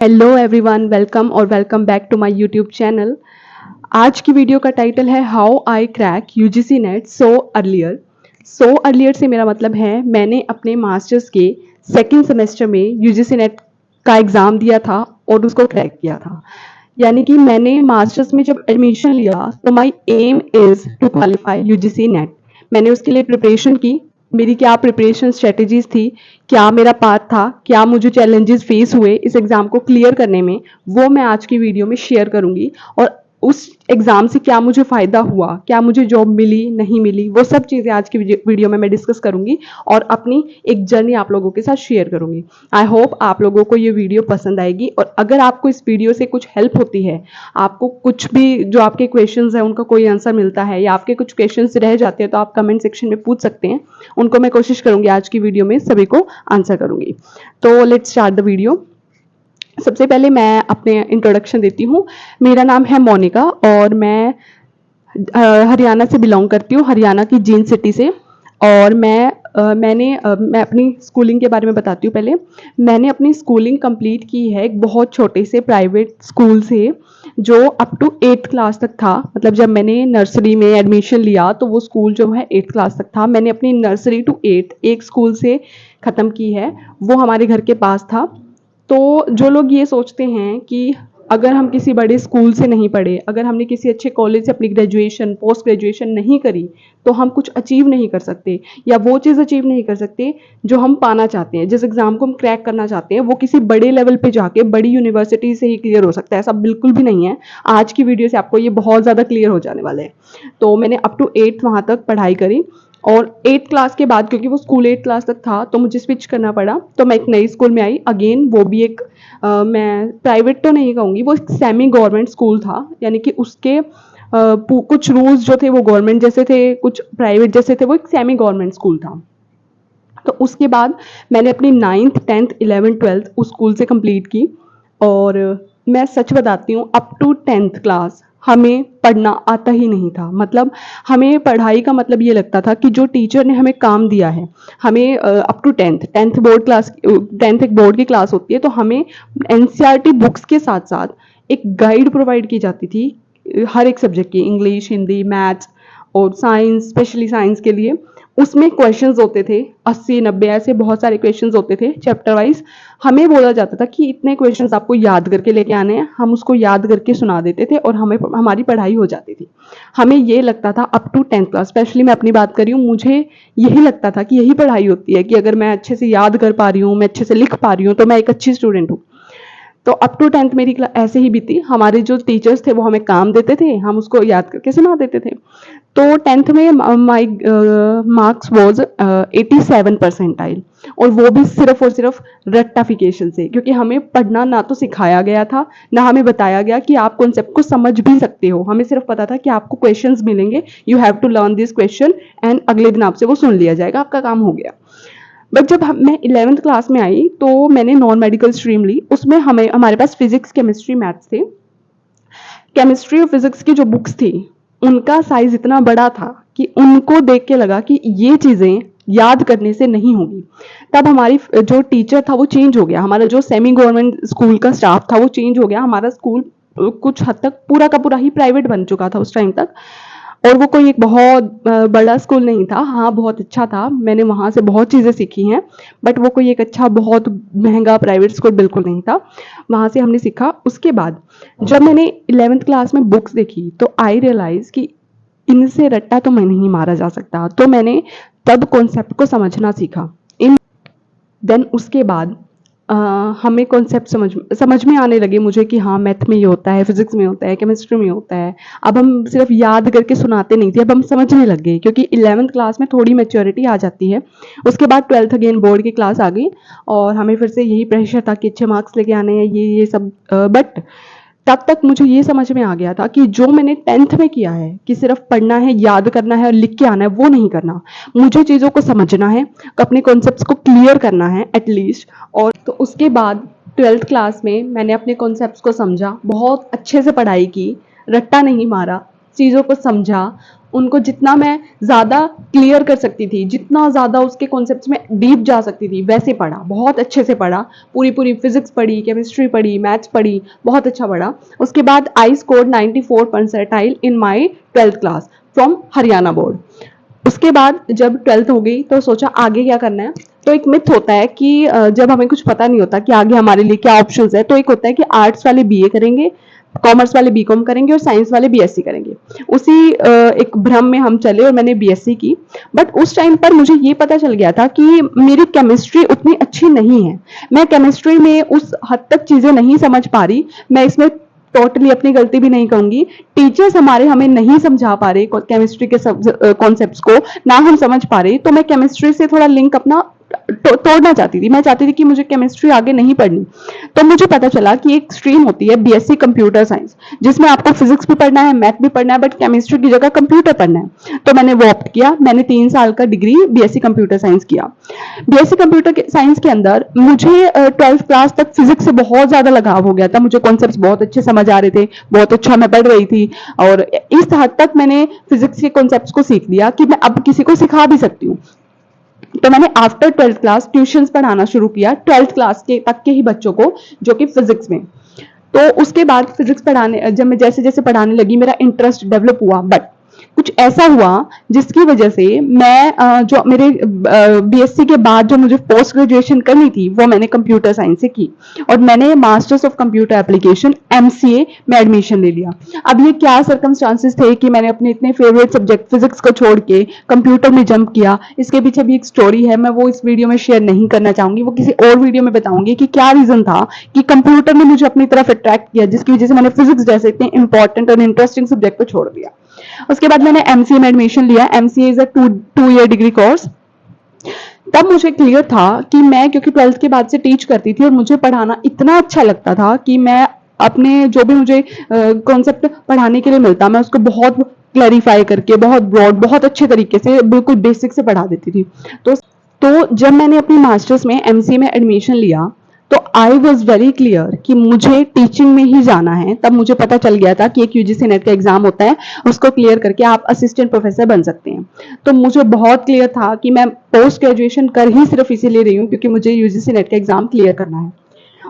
Hello everyone, welcome back to my YouTube channel. आज की video का टाइटल है how I crack UGC NET so earlier से मेरा मतलब है मैंने अपने मास्टर्स के सेकंड सेमेस्टर में यूजीसी नेट का एग्ज़ाम दिया था और उसको क्रैक किया था। यानी कि मैंने मास्टर्स में जब एडमिशन लिया तो my aim is to qualify UGC NET. मैंने उसके लिए प्रिपरेशन की। मेरी क्या प्रिपरेशन स्ट्रेटजीज थी, क्या मेरा पाथ था, क्या मुझे चैलेंजेस फेस हुए इस एग्ज़ाम को क्लियर करने में, वो मैं आज की वीडियो में शेयर करूंगी। और उस एग्ज़ाम से क्या मुझे फ़ायदा हुआ, क्या मुझे जॉब मिली नहीं मिली, वो सब चीज़ें आज की वीडियो में मैं डिस्कस करूंगी और अपनी एक जर्नी आप लोगों के साथ शेयर करूंगी। आई होप आप लोगों को ये वीडियो पसंद आएगी। और अगर आपको इस वीडियो से कुछ हेल्प होती है, आपको कुछ भी जो आपके क्वेश्चंस हैं उनका कोई आंसर मिलता है या आपके कुछ क्वेश्चंस रह जाते हैं तो आप कमेंट सेक्शन में पूछ सकते हैं। उनको मैं कोशिश करूंगी आज की वीडियो में सभी को आंसर करूंगी। तो लेट्स स्टार्ट द वीडियो। सबसे पहले मैं अपने इंट्रोडक्शन देती हूँ। मेरा नाम है मोनिका और मैं हरियाणा से बिलोंग करती हूँ, हरियाणा की जींद सिटी से। और मैं अपनी स्कूलिंग के बारे में बताती हूँ। पहले मैंने अपनी स्कूलिंग कंप्लीट की है एक बहुत छोटे से प्राइवेट स्कूल से, जो अप टू 8th क्लास तक था। मतलब जब मैंने नर्सरी में एडमिशन लिया तो वो स्कूल जो है 8th क्लास तक था। मैंने अपनी नर्सरी टू 8th एक स्कूल से ख़त्म की है, वो हमारे घर के पास था। तो जो लोग ये सोचते हैं कि अगर हम किसी बड़े स्कूल से नहीं पढ़े, अगर हमने किसी अच्छे कॉलेज से अपनी ग्रेजुएशन पोस्ट ग्रेजुएशन नहीं करी तो हम कुछ अचीव नहीं कर सकते या वो चीज़ अचीव नहीं कर सकते जो हम पाना चाहते हैं, जिस एग्ज़ाम को हम क्रैक करना चाहते हैं वो किसी बड़े लेवल पे जाके बड़ी यूनिवर्सिटी से ही क्लियर हो सकता है। ऐसा बिल्कुल भी नहीं है। आज की वीडियो से आपको ये बहुत ज़्यादा क्लियर हो जाने वाले हैं। तो मैंने अप टू 8th वहाँ तक पढ़ाई करी और 8th क्लास के बाद क्योंकि वो स्कूल 8th क्लास तक था तो मुझे स्विच करना पड़ा। तो मैं एक नई स्कूल में आई अगेन, वो भी एक मैं प्राइवेट तो नहीं कहूँगी, वो एक सेमी गवर्नमेंट स्कूल था। यानी कि उसके कुछ रूल्स जो थे वो गवर्नमेंट जैसे थे, कुछ प्राइवेट जैसे थे। वो एक सेमी गवर्नमेंट स्कूल था। तो उसके बाद मैंने अपनी 9th 10th 11th 12th उस स्कूल से कंप्लीट की। और मैं सच बताती हूँ अप टू 10th क्लास हमें पढ़ना आता ही नहीं था। मतलब हमें पढ़ाई का मतलब ये लगता था कि जो टीचर ने हमें काम दिया है, हमें up to 10th board class, 10th एक बोर्ड की क्लास होती है, तो हमें एनसीईआरटी बुक्स के साथ साथ एक गाइड प्रोवाइड की जाती थी हर एक सब्जेक्ट की, इंग्लिश, हिंदी, मैथ्स और साइंस, स्पेशली साइंस के लिए। उसमें क्वेश्चंस होते थे 80-90, ऐसे बहुत सारे क्वेश्चंस होते थे चैप्टर वाइज। हमें बोला जाता था कि इतने क्वेश्चंस आपको याद करके लेके आने हैं। हम उसको याद करके सुना देते थे और हमारी पढ़ाई हो जाती थी। हमें ये लगता था up to 10th class, specially मैं अपनी बात कर रही हूँ, मुझे यही लगता था कि यही पढ़ाई होती है कि अगर मैं अच्छे से याद कर पा रही हूँ, मैं अच्छे से लिख पा रही हूँ तो मैं एक अच्छी स्टूडेंट हूँ। तो अप टू 10th मेरी ऐसे ही बीती। हमारे जो टीचर्स थे वो हमें काम देते थे, हम उसको याद करके सुना देते थे। तो 10th में माई मार्क्स वॉज 87 परसेंटाइल, और वो भी सिर्फ और सिर्फ रट्टाफिकेशन से, क्योंकि हमें पढ़ना ना तो सिखाया गया था ना हमें बताया गया कि आप कॉन्सेप्ट को समझ भी सकते हो। हमें सिर्फ पता था कि आपको क्वेश्चंस मिलेंगे, you have to learn this question and अगले दिन आपसे वो सुन लिया जाएगा, आपका काम हो गया। बट जब मैं 11th क्लास में आई तो मैंने नॉन मेडिकल स्ट्रीम ली। उसमें हमारे पास फिजिक्स, केमिस्ट्री, मैथ्स थे। केमिस्ट्री और फिजिक्स की जो बुक्स थी उनका साइज इतना बड़ा था कि उनको देख के लगा कि ये चीज़ें याद करने से नहीं होगी। तब हमारी जो टीचर था वो चेंज हो गया, हमारा जो सेमी गवर्नमेंट स्कूल का स्टाफ था वो चेंज हो गया। हमारा स्कूल कुछ हद तक पूरा का पूरा ही प्राइवेट बन चुका था उस टाइम तक, और वो कोई एक बहुत बड़ा स्कूल नहीं था। हाँ, बहुत अच्छा था, मैंने वहाँ से बहुत चीज़ें सीखी हैं, बट वो कोई एक अच्छा बहुत महंगा प्राइवेट स्कूल बिल्कुल नहीं था। वहाँ से हमने सीखा। उसके बाद जब मैंने 11th क्लास में बुक्स देखी तो आई रियलाइज़ कि इनसे रट्टा तो मैं नहीं मारा जा सकता। तो मैंने तब कॉन्सेप्ट को समझना सीखा। इन देन उसके बाद हमें कॉन्सेप्ट समझ में आने लगे मुझे कि हाँ, मैथ में ये होता है, फिजिक्स में होता है, केमिस्ट्री में होता है। अब हम सिर्फ याद करके सुनाते नहीं थे, अब हम समझने लग गए, क्योंकि 11th क्लास में थोड़ी मैच्योरिटी आ जाती है। उसके बाद 12th अगेन बोर्ड की क्लास आ गई और हमें फिर से यही प्रेशर था कि अच्छे मार्क्स लेके आने हैं, ये सब। बट तब तक मुझे ये समझ में आ गया था कि जो मैंने 10th में किया है कि सिर्फ पढ़ना है, याद करना है और लिख के आना है, वो नहीं करना। मुझे चीज़ों को समझना है, अपने कॉन्सेप्ट्स को क्लियर करना है एटलीस्ट। और तो उसके बाद 12th क्लास में मैंने अपने कॉन्सेप्ट्स को समझा, बहुत अच्छे से पढ़ाई की, रट्टा नहीं मारा, चीज़ों को समझा उनको जितना मैं ज़्यादा क्लियर कर सकती थी, जितना ज़्यादा उसके कॉन्सेप्ट्स में डीप जा सकती थी, वैसे पढ़ा, बहुत अच्छे से पढ़ा। पूरी पूरी फिजिक्स पढ़ी, केमिस्ट्री पढ़ी, मैथ्स पढ़ी, बहुत अच्छा पढ़ा। उसके बाद I scored 94 percentile in my 12th class from Haryana board. उसके बाद जब 12th हो गई तो सोचा आगे क्या करना है। तो एक मिथ होता है कि जब हमें कुछ पता नहीं होता कि आगे हमारे लिए क्या ऑप्शंस है, तो एक होता है कि आर्ट्स वाले बीए करेंगे, कॉमर्स वाले बीकॉम करेंगे और साइंस वाले बीएससी करेंगे। उसी एक भ्रम में हम चले और मैंने बीएससी की। बट उस टाइम पर मुझे ये पता चल गया था कि मेरी केमिस्ट्री उतनी अच्छी नहीं है, मैं केमिस्ट्री में उस हद तक चीजें नहीं समझ पा रही। मैं इसमें टोटली अपनी गलती भी नहीं कहूंगी, टीचर्स हमारे हमें नहीं समझा पा रहे केमिस्ट्री के कॉन्सेप्ट्स को, ना हम समझ पा रहे। तो मैं केमिस्ट्री से थोड़ा लिंक अपना तोड़ना चाहती थी। मैं चाहती थी कि मुझे केमिस्ट्री आगे नहीं पढ़नी। तो मुझे पता चला कि एक स्ट्रीम होती है बीएससी कंप्यूटर साइंस, जिसमें आपको फिजिक्स भी पढ़ना है, मैथ भी पढ़ना है, बट केमिस्ट्री की जगह कंप्यूटर पढ़ना है। तो मैंने वो ऑप्ट किया। मैंने 3 साल का डिग्री बीएससी कंप्यूटर साइंस किया। बीएससी कंप्यूटर साइंस के अंदर मुझे 12th क्लास तक फिजिक्स से बहुत ज्यादा लगाव हो गया था। मुझे कॉन्सेप्ट्स बहुत अच्छे समझ आ रहे थे, बहुत अच्छा मैं पढ़ रही थी, और इस हद तक मैंने फिजिक्स के कॉन्सेप्ट्स को सीख लिया कि मैं अब किसी को सिखा भी सकती हूँ। तो मैंने आफ्टर 12th क्लास ट्यूशंस पढ़ाना शुरू किया 12th क्लास के तक के ही बच्चों को, जो कि फिजिक्स में। तो उसके बाद फिजिक्स पढ़ाने जब मैं जैसे जैसे पढ़ाने लगी, मेरा इंटरेस्ट डेवलप हुआ। बट कुछ ऐसा हुआ जिसकी वजह से मैं जो मेरे बीएससी के बाद जो मुझे पोस्ट ग्रेजुएशन करनी थी वो मैंने कंप्यूटर साइंस से की, और मैंने masters of computer application MCA में एडमिशन ले लिया। अब ये क्या सर्कमस्टांसेस थे कि मैंने अपने इतने फेवरेट सब्जेक्ट फिजिक्स को छोड़ के कंप्यूटर में जंप किया। इसके पीछे भी एक स्टोरी है, मैं वो इस वीडियो में शेयर नहीं करना चाहूंगी, वो किसी और वीडियो में बताऊंगी कि क्या रीजन था कि कंप्यूटर ने मुझे अपनी तरफ अट्रैक्ट किया, जिसकी वजह से मैंने फिजिक्स जैसे इतने इंपॉर्टेंट और इंटरेस्टिंग सब्जेक्ट को छोड़ दिया। उसके बाद मैंने एमसीए में एडमिशन लिया। MCA is a 2 year degree course. तब मुझे क्लियर था कि मैं, क्योंकि 12th के बाद से टीच करती थी और मुझे पढ़ाना इतना अच्छा लगता था कि मैं अपने जो भी मुझे कॉन्सेप्ट पढ़ाने के लिए मिलता, मैं उसको बहुत क्लैरिफाई करके, बहुत ब्रॉड, बहुत अच्छे तरीके से, बिल्कुल बेसिक से पढ़ा देती थी। तो जब मैंने अपनी मास्टर्स में एमसीए में एडमिशन लिया तो आई वॉज वेरी क्लियर कि मुझे टीचिंग में ही जाना है। तब मुझे पता चल गया था कि एक यूजीसी नेट का एग्जाम होता है, उसको क्लियर करके आप असिस्टेंट प्रोफेसर बन सकते हैं। तो मुझे बहुत क्लियर था कि मैं पोस्ट ग्रेजुएशन कर ही सिर्फ इसीलिए रही हूँ क्योंकि मुझे यूजीसी नेट का एग्जाम क्लियर करना है।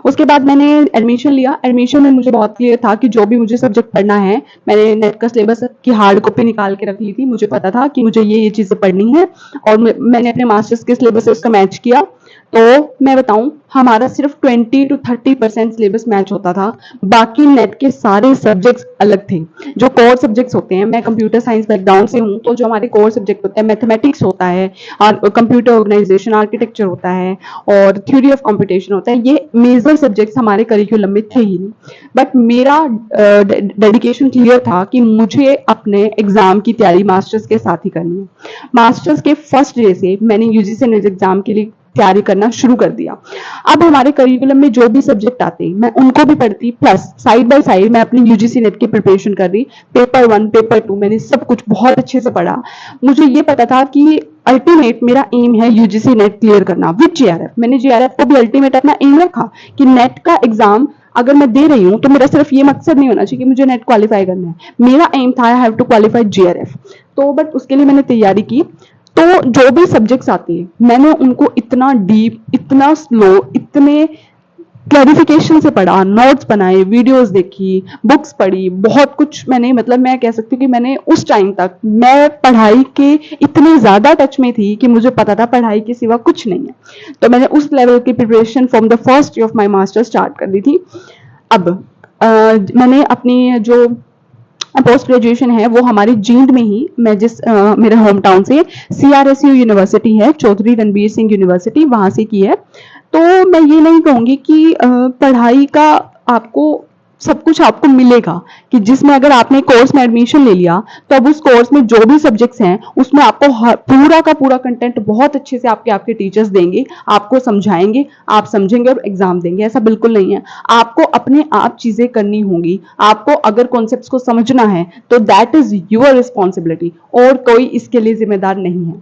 उसके बाद मैंने एडमिशन लिया। एडमिशन में मुझे बहुत क्लियर था कि जो भी मुझे सब्जेक्ट पढ़ना है, मैंने नेट का सिलेबस की हार्ड कॉपी निकाल के रख ली थी। मुझे पता था कि मुझे ये चीजें पढ़नी है, और मैंने अपने मास्टर्स के सिलेबस से उसका मैच किया। तो मैं बताऊं, हमारा सिर्फ 20 to 30% सिलेबस मैच होता था, बाकी नेट के सारे सब्जेक्ट्स अलग थे। जो कोर सब्जेक्ट्स होते हैं, मैं कंप्यूटर साइंस बैकग्राउंड से हूँ, तो जो हमारे कोर सब्जेक्ट होते हैं, मैथमेटिक्स होता है, और कंप्यूटर ऑर्गेनाइजेशन, आर्किटेक्चर होता है, और थ्योरी ऑफ कंप्यूटेशन होता है, ये मेजर सब्जेक्ट्स हमारे करिकुलम में थे ही नहीं। बट मेरा डेडिकेशन क्लियर था कि मुझे अपने एग्जाम की तैयारी मास्टर्स के साथ ही करनी है। मास्टर्स के फर्स्ट डे से मैंने यूजीसी नेट एग्जाम के लिए तैयारी करना शुरू कर दिया। अब हमारे करिकुलम में जो भी सब्जेक्ट आते हैं, मैं उनको भी पढ़ती, प्लस साइड बाय साइड मैं अपनी यूजीसी नेट की प्रिपरेशन कर रही। पेपर 1, पेपर 2 मैंने सब कुछ बहुत अच्छे से पढ़ा। मुझे ये पता था कि अल्टीमेट मेरा एम है यूजीसी नेट क्लियर करना विद जीआरएफ। मैंने जीआरएफ को भी अल्टीमेट अपना एम रखा कि नेट का एग्जाम अगर मैं दे रही हूँ तो मेरा सिर्फ ये मकसद नहीं होना चाहिए कि मुझे नेट क्वालिफाई करना है, मेरा एम था I have to qualify JRF. तो बट उसके लिए मैंने तैयारी की। तो जो भी सब्जेक्ट्स आते हैं, मैंने उनको इतना डीप, इतना स्लो, इतने क्लैरिफिकेशन से पढ़ा, नोट्स बनाए, वीडियोस देखी, बुक्स पढ़ी, बहुत कुछ मैंने, मतलब मैं कह सकती हूँ कि मैंने उस टाइम तक मैं पढ़ाई के इतने ज्यादा टच में थी कि मुझे पता था पढ़ाई के सिवा कुछ नहीं है। तो मैंने उस लेवल की preparation from the first year of my master start कर दी थी। अब मैंने अपनी जो पोस्ट ग्रेजुएशन है वो हमारी जींद में ही, मैं जिस मेरे होम टाउन से सीआरएसयू यूनिवर्सिटी है, चौधरी रणबीर सिंह यूनिवर्सिटी, वहां से की है। तो मैं ये नहीं कहूंगी कि पढ़ाई का आपको सब कुछ आपको मिलेगा, कि जिसमें अगर आपने कोर्स में एडमिशन ले लिया तो अब उस कोर्स में जो भी सब्जेक्ट्स हैं उसमें आपको पूरा का पूरा कंटेंट बहुत अच्छे से आपके टीचर्स देंगे, आपको समझाएंगे, आप समझेंगे और एग्जाम देंगे। ऐसा बिल्कुल नहीं है। आपको अपने आप चीजें करनी होंगी। आपको अगर कॉन्सेप्ट्स को समझना है तो दैट इज योर रिस्पॉन्सिबिलिटी, और कोई इसके लिए जिम्मेदार नहीं है।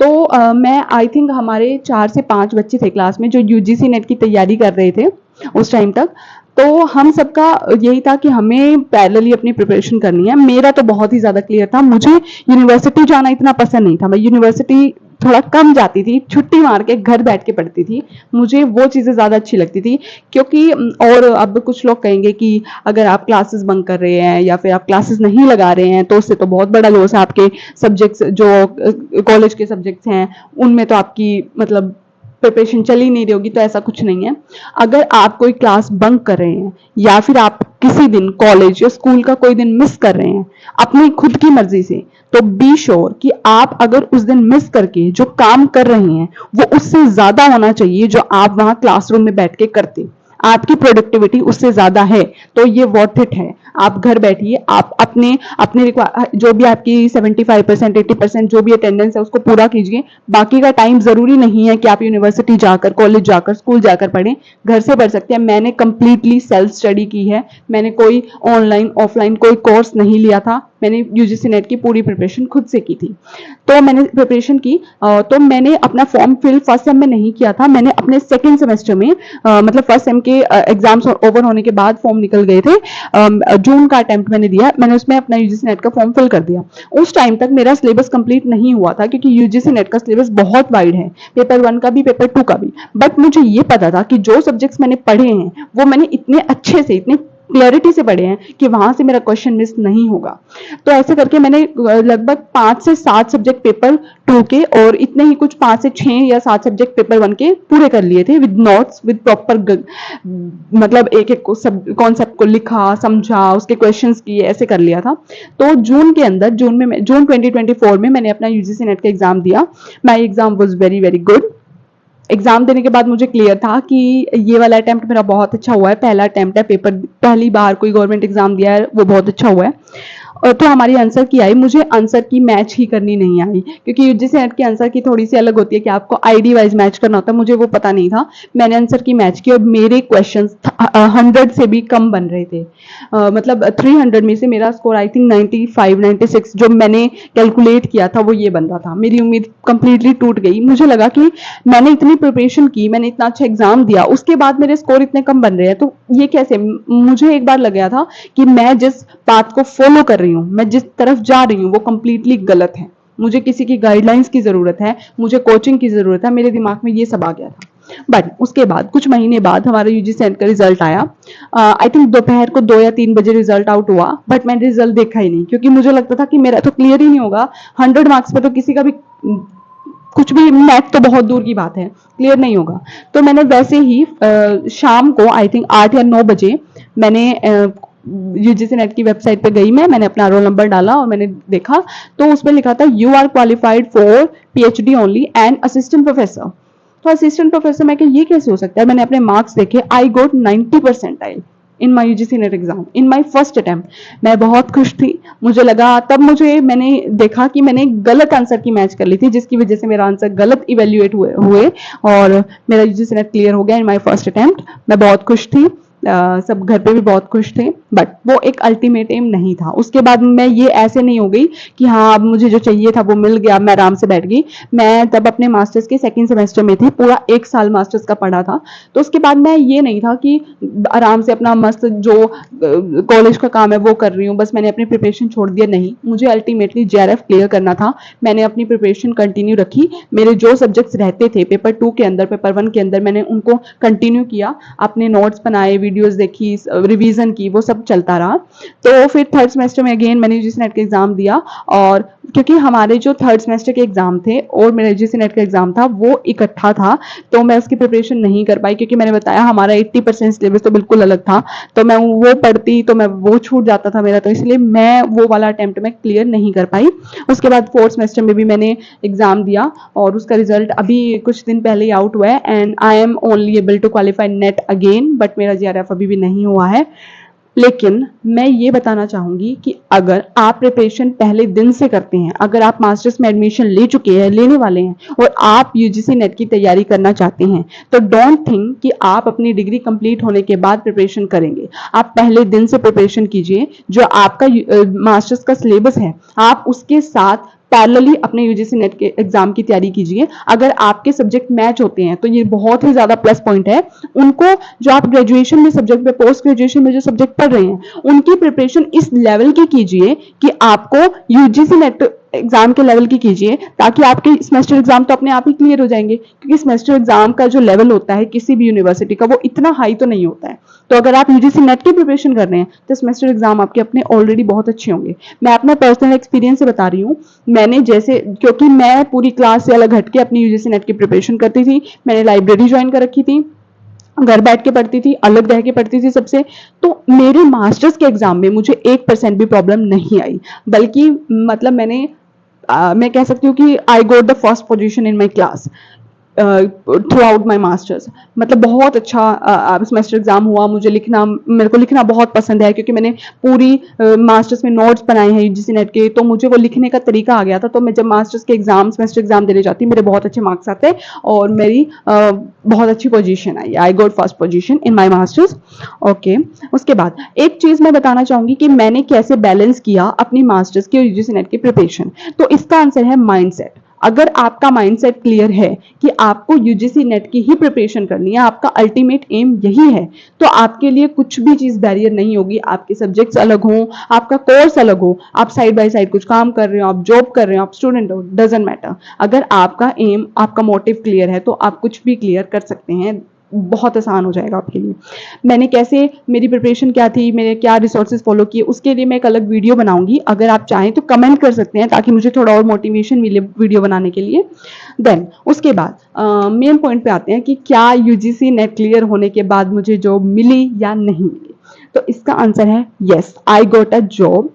तो मैं आई थिंक हमारे 4 से 5 बच्चे थे क्लास में जो यूजीसी नेट की तैयारी कर रहे थे उस टाइम तक। तो हम सबका यही था कि हमें पैरेलली अपनी प्रिपरेशन करनी है। मेरा तो बहुत ही ज़्यादा क्लियर था, मुझे यूनिवर्सिटी जाना इतना पसंद नहीं था। मैं यूनिवर्सिटी थोड़ा कम जाती थी, छुट्टी मार के घर बैठ के पढ़ती थी। मुझे वो चीज़ें ज़्यादा अच्छी लगती थी, क्योंकि और अब कुछ लोग कहेंगे कि अगर आप क्लासेस बंक कर रहे हैं या फिर आप क्लासेस नहीं लगा रहे हैं तो उससे तो बहुत बड़ा लॉस है। आपके सब्जेक्ट्स जो कॉलेज के सब्जेक्ट्स हैं उनमें तो आपकी मतलब प्रिपरेशन चल ही नहीं रही होगी। तो ऐसा कुछ नहीं है। अगर आप कोई क्लास बंक कर रहे हैं या फिर आप किसी दिन कॉलेज या स्कूल का कोई दिन मिस कर रहे हैं अपनी खुद की मर्जी से, तो बी श्योर कि आप अगर उस दिन मिस करके जो काम कर रहे हैं वो उससे ज्यादा होना चाहिए जो आप वहां क्लासरूम में बैठ के करते। आपकी प्रोडक्टिविटी उससे ज्यादा है तो ये वर्थ इट है। आप घर बैठिए, आप अपने अपने जो भी आपकी 75% 80% जो भी अटेंडेंस है उसको पूरा कीजिए। बाकी का टाइम जरूरी नहीं है कि आप यूनिवर्सिटी जाकर, कॉलेज जाकर, स्कूल जाकर पढ़ें, घर से पढ़ सकते हैं। मैंने कंप्लीटली सेल्फ स्टडी की है। मैंने कोई ऑनलाइन ऑफलाइन कोई कोर्स नहीं लिया था। मैंने यूजीसी नेट की पूरी प्रिपरेशन खुद से की थी। तो मैंने प्रिपरेशन की, तो मैंने अपना फॉर्म फिल फर्स्ट सेम में नहीं किया था। मैंने अपने सेकेंड सेमेस्टर में मतलब फर्स्ट सेम के एग्जाम्स ओवर होने के बाद फॉर्म निकल गए थे, जून का अटेम्प्ट मैंने दिया। मैंने उसमें अपना यूजीसी नेट का फॉर्म फिल कर दिया। उस टाइम तक मेरा सिलेबस कंप्लीट नहीं हुआ था, क्योंकि यूजीसी नेट का सिलेबस बहुत वाइड है, पेपर 1 का भी पेपर 2 का भी। बट मुझे ये पता था कि जो सब्जेक्ट्स मैंने पढ़े हैं वो मैंने इतने अच्छे से, इतने क्लैरिटी से पढ़े हैं कि वहां से मेरा क्वेश्चन मिस नहीं होगा। तो ऐसे करके मैंने लगभग 5 से 7 सब्जेक्ट पेपर 2 के और इतने ही कुछ 5 से 6 या 7 सब्जेक्ट पेपर 1 के पूरे कर लिए थे, विद नोट्स, विद प्रॉपर मतलब एक एक कॉन्सेप्ट को लिखा, समझा, उसके क्वेश्चंस किए, ऐसे कर लिया था। तो जून के अंदर, जून 2024 में मैंने अपना यूजीसी नेट का एग्जाम दिया। My exam was very very good. Exam देने के बाद मुझे क्लियर था कि ये वाला अटेम्प्ट मेरा बहुत अच्छा हुआ है। पहला अटेम्प्ट है, पेपर पहली बार कोई गवर्नमेंट एग्जाम दिया है, वो बहुत अच्छा हुआ है। और तो हमारी आंसर की आई, मुझे आंसर की मैच ही करनी नहीं आई, क्योंकि यूजीसी नेट की आंसर की थोड़ी सी अलग होती है कि आपको आईडी वाइज मैच करना होता है। मुझे वो पता नहीं था। मैंने आंसर की मैच की और मेरे क्वेश्चंस 100 से भी कम बन रहे थे। मतलब 300 में से मेरा स्कोर आई थिंक 95 96 जो मैंने कैलकुलेट किया था वो ये बन रहा था। मेरी उम्मीद कंप्लीटली टूट गई। मुझे लगा कि मैंने इतनी प्रिपरेशन की, मैंने इतना अच्छा एग्जाम दिया, उसके बाद मेरे स्कोर इतने कम बन रहे हैं, तो ये कैसे। मुझे एक बार लग गया था कि मैं जिस पाथ को फॉलो कर रही हूँ, मैं जिस तरफ जा रही हूँ वो कंप्लीटली गलत है। मुझे किसी की गाइडलाइंस की जरूरत है, मुझे कोचिंग की जरूरत है। मेरे दिमाग में ये सब आ गया था। बट उसके बाद कुछ महीने बाद हमारा यूजीसी नेट का रिजल्ट आया। आई थिंक दोपहर को 2 या 3 बजे रिजल्ट आउट हुआ, बट मैंने रिजल्ट देखा ही नहीं, क्योंकि मुझे लगता था कि मेरा तो क्लियर ही नहीं होगा। 100 मार्क्स पे तो किसी का भी कुछ भी, मैथ तो बहुत दूर की बात है, क्लियर नहीं होगा। तो मैंने वैसे ही शाम को आई थिंक 8 या 9 बजे मैंने यूजीसी नेट की वेबसाइट पे गई। मैंने अपना रोल नंबर डाला और मैंने देखा तो उसमें लिखा था you are qualified for PhD only and assistant professor. तो असिस्टेंट प्रोफेसर, मैं क्या ये कैसे हो सकता है। मैंने अपने मार्क्स देखे, आई गोट 90 percentile in my UGC net exam in my first attempt. मैं बहुत खुश थी। मुझे लगा, तब मैंने देखा कि मैंने गलत आंसर की मैच कर ली थी, जिसकी वजह से मेरा आंसर गलत इवेल्युएट हुए और मेरा यूजीसी नेट क्लियर हो गया इन माई फर्स्ट अटेम्प्ट। मैं बहुत खुश थी। सब घर पे भी बहुत खुश थे, बट वो एक अल्टीमेट एम नहीं था। उसके बाद मैं ये ऐसे नहीं हो गई कि हाँ अब मुझे जो चाहिए था वो मिल गया, मैं आराम से बैठ गई। मैं तब अपने मास्टर्स के सेकंड सेमेस्टर में थी, पूरा 1 साल मास्टर्स का पढ़ा था। तो उसके बाद मैं ये नहीं था कि आराम से अपना मस्त जो कॉलेज का काम है वो कर रही हूँ, बस मैंने अपनी प्रिपरेशन छोड़ दिया। नहीं, मुझे अल्टीमेटली जेआरएफ क्लियर करना था। मैंने अपनी प्रिपरेशन कंटिन्यू रखी। मेरे जो सब्जेक्ट्स रहते थे पेपर 2 के अंदर, पेपर 1 के अंदर, मैंने उनको कंटिन्यू किया, अपने नोट्स बनाए, वीडियोस देखी, रिवीजन की, वो सब चलता रहा। तो फिर थर्ड सेमेस्टर में अगेन मैंने यूजीसी नेट का एग्जाम दिया, और क्योंकि हमारे जो थर्ड सेमेस्टर के एग्जाम थे और मेरा यूजीसी नेट का एग्जाम था वो इकट्ठा था, तो मैं उसकी प्रिपरेशन नहीं कर पाई, क्योंकि मैंने बताया हमारा 80% सिलेबस तो बिल्कुल अलग था। तो मैं वो पढ़ती तो मैं वो छूट जाता था मेरा, तो इसलिए मैं वो वाला अटेम्प्ट में क्लियर नहीं कर पाई। उसके बाद फोर्थ सेमेस्टर में भी मैंने एग्जाम दिया और उसका रिजल्ट अभी कुछ दिन पहले ही आउट हुआ है, and I am only able to qualify NET again, but मेरा जीआरएफ अभी भी नहीं हुआ है। लेकिन मैं ये बताना चाहूंगी कि अगर आप प्रिपरेशन पहले दिन से करते हैं, अगर आप मास्टर्स में एडमिशन ले चुके हैं, लेने वाले हैं, और आप यूजीसी नेट की तैयारी करना चाहते हैं, तो डोंट थिंक कि आप अपनी डिग्री कंप्लीट होने के बाद प्रिपरेशन करेंगे। आप पहले दिन से प्रिपरेशन कीजिए। जो आपका मास्टर्स का सिलेबस है, आप उसके साथ पैरेलली अपने यूजीसी नेट के एग्जाम की तैयारी कीजिए। अगर आपके सब्जेक्ट मैच होते हैं तो ये बहुत ही ज्यादा प्लस पॉइंट है। उनको जो आप ग्रेजुएशन में सब्जेक्ट में, पोस्ट ग्रेजुएशन में जो सब्जेक्ट पढ़ रहे हैं, उनकी प्रिपरेशन इस लेवल की कीजिए कि आपको यूजीसी नेट एग्जाम के लेवल की कीजिए, ताकि आपके सेमेस्टर एग्जाम तो अपने आप ही क्लियर हो जाएंगे। क्योंकि सेमेस्टर एग्जाम का जो लेवल होता है किसी भी यूनिवर्सिटी का, वो इतना हाई तो नहीं होता है। तो अगर आप यूजीसी नेट की प्रिपरेशन कर रहे हैं तो सेमेस्टर एग्जाम आपके अपने ऑलरेडी बहुत अच्छे होंगे। मैं अपना पर्सनल एक्सपीरियंस से बता रही हूँ। मैंने जैसे, क्योंकि मैं पूरी क्लास से अलग हटके अपनी यूजीसी नेट की प्रिपरेशन करती थी, मैंने लाइब्रेरी ज्वाइन कर रखी थी, घर बैठ के पढ़ती थी, अलग रह के पढ़ती थी सबसे। तो मेरे मास्टर्स के एग्जाम में मुझे 1% भी प्रॉब्लम नहीं आई, बल्कि मतलब मैं कह सकती हूँ कि I got the first position in my class throughout my masters. मतलब बहुत अच्छा सेमेस्टर एग्जाम हुआ। मेरे को लिखना बहुत पसंद है, क्योंकि मैंने पूरी मास्टर्स में नोट्स बनाए हैं यूजीसी नेट के, तो मुझे वो लिखने का तरीका आ गया था। तो मैं जब मास्टर्स के एग्जाम, सेमेस्टर एग्जाम देने जाती, मेरे बहुत अच्छे मार्क्स आते और मेरी बहुत अच्छी पोजीशन आई। I got first position in my masters. Okay, उसके बाद एक चीज मैं बताना चाहूंगी कि मैंने कैसे बैलेंस किया अपनी मास्टर्स की और यूजीसी नेट की प्रिपरेशन। तो इसका आंसर है माइंडसेट। अगर आपका माइंडसेट क्लियर है कि आपको यूजीसी नेट की ही प्रिपरेशन करनी है, आपका अल्टीमेट एम यही है, तो आपके लिए कुछ भी चीज बैरियर नहीं होगी। आपके सब्जेक्ट्स अलग हो, आपका कोर्स अलग हो, आप साइड बाय साइड कुछ काम कर रहे हो, आप जॉब कर रहे हो, आप स्टूडेंट हो, डजंट मैटर। अगर आपका एम, आपका मोटिव क्लियर है तो आप कुछ भी क्लियर कर सकते हैं। बहुत आसान हो जाएगा आपके लिए। मैंने कैसे, मेरी प्रिपरेशन क्या थी, मैंने क्या रिसोर्सेज फॉलो किए, उसके लिए मैं एक अलग वीडियो बनाऊंगी। अगर आप चाहें तो कमेंट कर सकते हैं, ताकि मुझे थोड़ा और मोटिवेशन मिले वीडियो बनाने के लिए। देन उसके बाद मेन पॉइंट पे आते हैं कि क्या यूजीसी नेट क्लियर होने के बाद मुझे जॉब मिली या नहीं मिली। तो इसका आंसर है yes, I got a job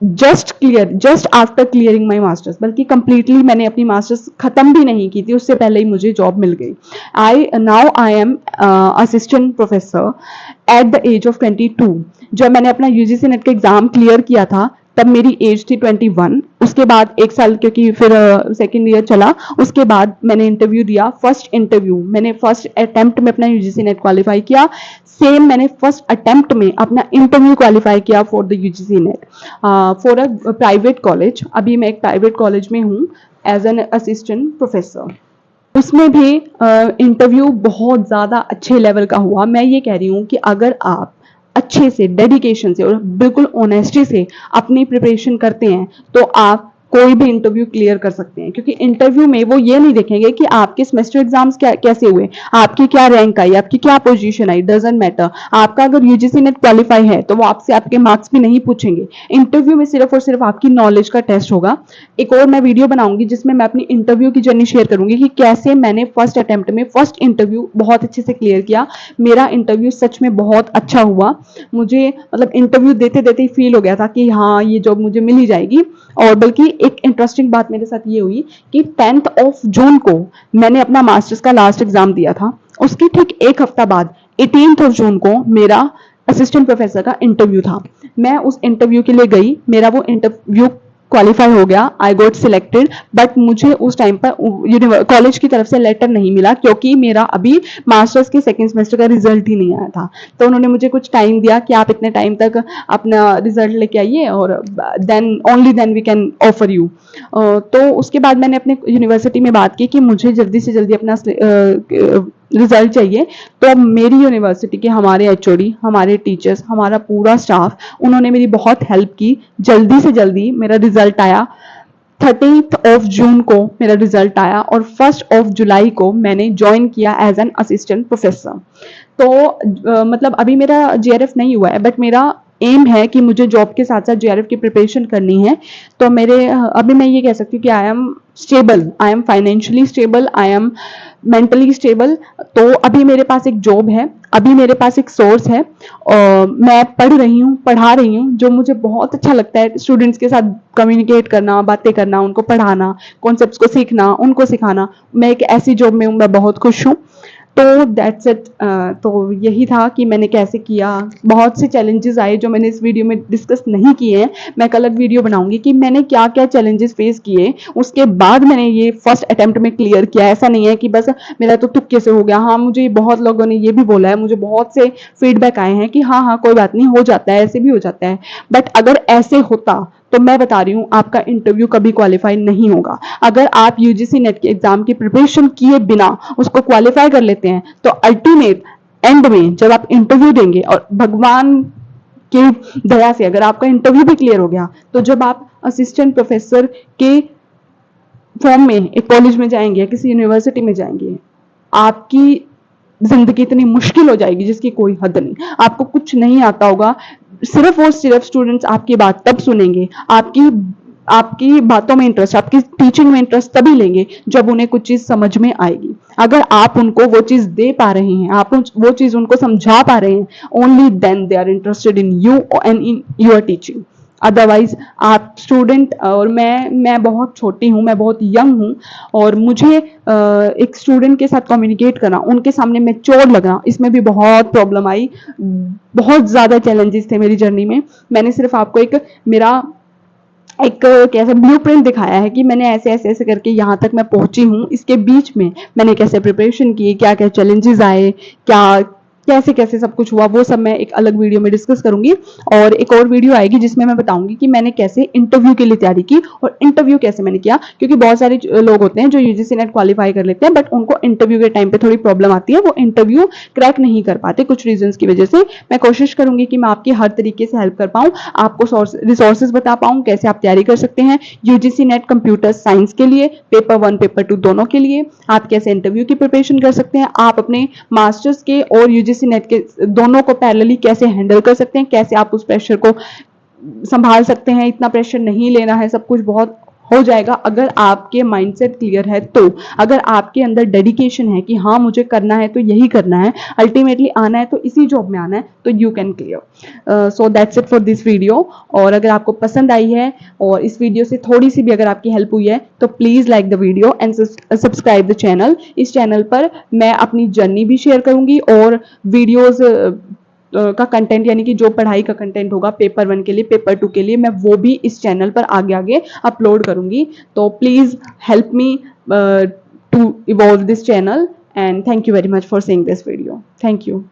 just after clearing my masters. बल्कि कंप्लीटली मैंने अपनी मास्टर्स खत्म भी नहीं की थी, उससे पहले ही मुझे जॉब मिल गई। I am assistant professor at the age of 22। जब मैंने अपना यूजीसी नेट का एग्जाम क्लियर किया था तब मेरी एज थी 21। उसके बाद एक साल, क्योंकि फिर सेकेंड ईयर चला, उसके बाद मैंने इंटरव्यू दिया। फर्स्ट इंटरव्यू मैंने फर्स्ट अटेम्प्ट में अपना यूजीसी नेट क्वालिफाई किया। सेम मैंने फर्स्ट अटेम्प्ट में अपना इंटरव्यू क्वालिफाई किया for the UGC net for a private college. अभी मैं एक प्राइवेट कॉलेज में हूँ एज एन असिस्टेंट प्रोफेसर। उसमें भी इंटरव्यू बहुत ज़्यादा अच्छे लेवल का हुआ। मैं ये कह रही हूँ कि अगर आप अच्छे से, डेडिकेशन से और बिल्कुल ऑनेस्टी से अपनी प्रिपरेशन करते हैं तो आप कोई भी इंटरव्यू क्लियर कर सकते हैं। क्योंकि इंटरव्यू में वो ये नहीं देखेंगे कि आपके सेमेस्टर एग्जाम्स कैसे हुए, आपकी क्या रैंक आई, आपकी क्या पोजीशन आई, डजंट मैटर। आपका अगर यूजीसी नेट क्वालिफाई है तो वो आपसे आपके मार्क्स भी नहीं पूछेंगे। इंटरव्यू में सिर्फ और सिर्फ आपकी नॉलेज का टेस्ट होगा। एक और मैं वीडियो बनाऊंगी जिसमें मैं अपनी इंटरव्यू की जर्नी शेयर करूंगी कि कैसे मैंने फर्स्ट अटेम्प्ट में फर्स्ट इंटरव्यू बहुत अच्छे से क्लियर किया। मेरा इंटरव्यू सच में बहुत अच्छा हुआ। मुझे मतलब इंटरव्यू देते देते ही फील हो गया था कि हाँ, ये जॉब मुझे मिल ही जाएगी। और बल्कि एक इंटरेस्टिंग बात मेरे साथ ये हुई कि 10th ऑफ जून को मैंने अपना मास्टर्स का लास्ट एग्जाम दिया था। उसके ठीक एक हफ्ता बाद 18th ऑफ जून को मेरा असिस्टेंट प्रोफेसर का इंटरव्यू था। मैं उस इंटरव्यू के लिए गई, मेरा वो इंटरव्यू क्वालिफाई हो गया, आई गोट सिलेक्टेड। बट मुझे उस टाइम पर कॉलेज की तरफ से लेटर नहीं मिला, क्योंकि मेरा अभी मास्टर्स के सेकेंड सेमेस्टर का रिजल्ट ही नहीं आया था। तो उन्होंने मुझे कुछ टाइम दिया कि आप इतने टाइम तक अपना रिजल्ट लेके आइए और then only then we can offer you. तो उसके बाद मैंने अपने यूनिवर्सिटी में बात की कि मुझे जल्दी से जल्दी अपना रिजल्ट चाहिए। तो मेरी यूनिवर्सिटी के हमारे एचओडी, हमारे टीचर्स, हमारा पूरा स्टाफ, उन्होंने मेरी बहुत हेल्प की। जल्दी से जल्दी मेरा रिजल्ट आया। 30th ऑफ जून को मेरा रिजल्ट आया और 1st ऑफ जुलाई को मैंने ज्वाइन किया एज एन असिस्टेंट प्रोफेसर। तो मतलब अभी मेरा जेआरएफ नहीं हुआ है, बट मेरा एम है कि मुझे जॉब के साथ साथ जेआरएफ की प्रिपरेशन करनी है। तो अभी मैं ये कह सकती हूँ कि I am stable, I am financially stable, I am mentally stable. तो अभी मेरे पास एक जॉब है, अभी मेरे पास एक सोर्स है और मैं पढ़ रही हूँ, पढ़ा रही हूँ, जो मुझे बहुत अच्छा लगता है। स्टूडेंट्स के साथ कम्युनिकेट करना, बातें करना, उनको पढ़ाना, कॉन्सेप्ट्स को सीखना, उनको सिखाना। मैं एक ऐसी जॉब में हूँ, मैं बहुत खुश हूँ। तो दैट्स इट। तो यही था कि मैंने कैसे किया। बहुत से चैलेंजेस आए जो मैंने इस वीडियो में डिस्कस नहीं किए हैं। मैं एक अलग वीडियो बनाऊंगी कि मैंने क्या क्या चैलेंजेस फेस किए, उसके बाद मैंने ये फर्स्ट अटेम्प्ट में क्लियर किया। ऐसा नहीं है कि बस मेरा तो तुक्के से हो गया। हाँ, मुझे बहुत लोगों ने ये भी बोला है, मुझे बहुत से फीडबैक आए हैं कि हाँ हाँ कोई बात नहीं, हो जाता है, ऐसे भी हो जाता है। बट अगर ऐसे होता तो मैं बता रही हूँ आपका इंटरव्यू कभी क्वालिफाई नहीं होगा। अगर आप यूजीसी नेट के एग्जाम की प्रिपरेशन किए बिना उसको क्वालिफाई कर लेते हैं तो अल्टीमेट एंड में जब आप इंटरव्यू देंगे, और भगवान की दया से अगर आपका इंटरव्यू भी क्लियर हो गया, तो जब आप असिस्टेंट प्रोफेसर के फॉर्म में एक कॉलेज में जाएंगे या किसी यूनिवर्सिटी में जाएंगे, आपकी जिंदगी इतनी मुश्किल हो जाएगी जिसकी कोई हद नहीं। आपको कुछ नहीं आता होगा, सिर्फ और सिर्फ स्टूडेंट्स आपकी बात तब सुनेंगे, आपकी आपकी बातों में इंटरेस्ट, आपकी टीचिंग में इंटरेस्ट तभी लेंगे जब उन्हें कुछ चीज समझ में आएगी। अगर आप उनको वो चीज दे पा रहे हैं, आप वो चीज उनको समझा पा रहे हैं, only then they are interested in you and in your teaching. Otherwise आप स्टूडेंट, और मैं बहुत छोटी हूँ, मैं बहुत यंग हूँ, और मुझे एक स्टूडेंट के साथ कम्युनिकेट करना, उनके सामने मैच्योर लगना, इसमें भी बहुत प्रॉब्लम आई, बहुत ज्यादा चैलेंजेस थे मेरी जर्नी में। मैंने सिर्फ आपको एक कैसे ब्लूप्रिंट दिखाया है कि मैंने ऐसे ऐसे ऐसे करके यहाँ तक मैं पहुंची हूँ। इसके बीच में मैंने कैसे प्रिपरेशन की, क्या क्या चैलेंजेस आए, क्या कैसे कैसे सब कुछ हुआ, वो सब मैं एक अलग वीडियो में डिस्कस करूंगी। और एक और वीडियो आएगी जिसमें मैं बताऊंगी कि मैंने कैसे इंटरव्यू के लिए तैयारी की और इंटरव्यू कैसे मैंने किया, क्योंकि बहुत सारे लोग होते हैं जो यूजीसी नेट क्वालिफाई कर लेते हैं बट उनको इंटरव्यू के टाइम पे थोड़ी प्रॉब्लम आती है, वो इंटरव्यू क्रैक नहीं कर पाते कुछ रीजंस की वजह से। मैं कोशिश करूंगी कि मैं आपकी हर तरीके से हेल्प कर पाऊँ, आपको रिसोर्सेज बता पाऊँ कैसे आप तैयारी कर सकते हैं यूजीसी नेट कंप्यूटर साइंस के लिए, पेपर 1 पेपर 2 दोनों के लिए, आप कैसे इंटरव्यू की प्रिपरेशन कर सकते हैं, आप अपने मास्टर्स के और यूजीसी नेट के दोनों को पैरेलली कैसे हैंडल कर सकते हैं, कैसे आप उस प्रेशर को संभाल सकते हैं। इतना प्रेशर नहीं लेना है, सब कुछ बहुत हो जाएगा अगर आपके माइंडसेट क्लियर है तो। अगर आपके अंदर डेडिकेशन है कि हाँ मुझे करना है तो यही करना है, अल्टीमेटली आना है तो इसी जॉब में आना है, तो you can clear. So that's it for this video. और अगर आपको पसंद आई है और इस वीडियो से थोड़ी सी भी अगर आपकी हेल्प हुई है तो please like the video and subscribe the channel. इस चैनल पर मैं अपनी जर्नी भी शेयर करूंगी और वीडियोज का कंटेंट, यानी कि जो पढ़ाई का कंटेंट होगा पेपर 1 के लिए, पेपर 2 के लिए, मैं वो भी इस चैनल पर आगे आगे अपलोड करूंगी। तो please help me to evolve this channel and thank you very much for seeing this video. Thank you.